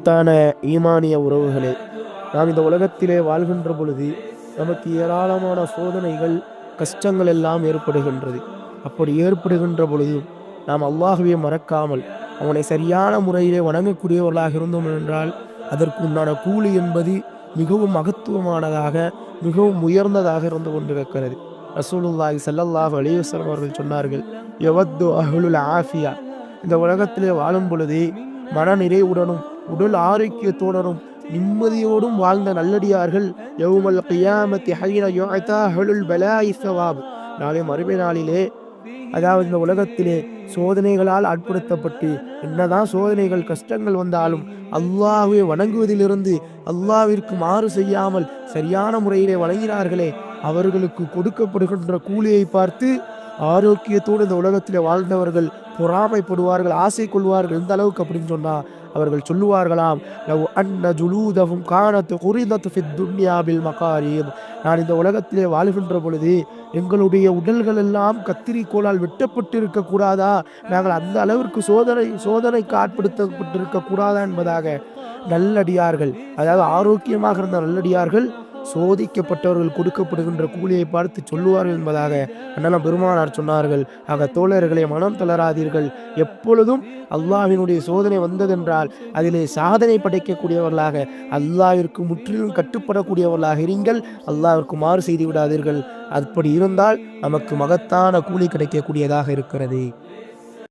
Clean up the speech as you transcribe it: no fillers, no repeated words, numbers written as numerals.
மகத்தான ஈமானிய உறவுகளே, நாம் இந்த உலகத்திலே வாழ்கின்ற பொழுது நமக்கு ஏராளமான சோதனைகள், கஷ்டங்கள் எல்லாம் ஏற்படுகின்றது. அப்படி ஏற்படுகின்ற பொழுதும் நாம் அல்லாஹ்வை மறக்காமல் அவனை சரியான முறையிலே வணங்கக்கூடியவர்களாக இருந்தோம் என்றால் அதற்கு உண்டான கூலி என்பது மிகவும் மகத்துவமானதாக, மிகவும் உயர்ந்ததாக இருந்து கொண்டிருக்கிறது. ரசூலுல்லாஹி ஸல்லல்லாஹு அலைஹி வஸல்லம் அவர்கள் சொன்னார்கள், யவத்து அஹ்லுல் ஆஃபியா, இந்த உலகத்திலே வாழும் பொழுது மன நிறைவுடனும் உடல் ஆரோக்கியத்துடனும் நிம்மதியோடும் வாழ்ந்த நல்லடியார்கள் யௌமல் கியாமத்தி ஹைன யுஅதா அஹ்லுல் பலாஇ ஸவாப், நாளை மறுமை நாளிலே, அதாவது இந்த உலகத்திலே சோதனைகளால் ஆட்படுத்தப்பட்டு என்னதான் சோதனைகள் கஷ்டங்கள் வந்தாலும் அல்லாஹ்வை வணங்குவதிலிருந்து அல்லாஹ்விற்கு மாறு செய்யாமல் சரியான முறையிலே வணங்கினார்களே, அவர்களுக்கு கொடுக்கப்படுகின்ற கூலியை பார்த்து ஆரோக்கியத்தோடு இந்த உலகத்திலே வாழ்ந்தவர்கள் பொறாமைப்படுவார்கள், ஆசை கொள்வார்கள். எந்த அளவுக்கு அப்படின்னு சொன்னா அவர்கள் சொல்லுவார்களாம், லவ் அன்ன ஜுலூதஹும் கானத் குரிதத் ஃபித் துன்யா பில் மகாரீத், நான் இந்த உலகத்திலே வாழ்கின்ற பொழுது எங்களுடைய உடல்கள் எல்லாம் கத்திரிக்கோளால் வெட்டப்பட்டு இருக்க கூடாதா, நாங்கள் அந்த அளவிற்கு சோதனைக்கு ஆட்படுத்தப்பட்டிருக்க கூடாதா என்பதாக நல்லடியார்கள், அதாவது ஆரோக்கியமாக இருந்த நல்லடியார்கள் சோதிக்கப்பட்டவர்கள் கொடுக்கப்படுகின்ற கூலியை பார்த்து சொல்லுவார்கள் என்பதாக அண்ணலம் பெருமானார் சொன்னார்கள். ஆக தோழர்களை மனம் தளராதீர்கள். எப்பொழுதும் அல்லாஹ்வினுடைய சோதனை வந்ததென்றால் அதிலே சாதனை படைக்கக்கூடியவர்களாக, அல்லாஹ்விற்கு முற்றிலும் கட்டுப்படக்கூடியவர்களாக இருங்கள். அல்லாஹ்விற்கு மாறு செய்து விடாதீர்கள். அப்படி இருந்தால் நமக்கு மகத்தான கூலி கிடைக்கக்கூடியதாக இருக்கிறது.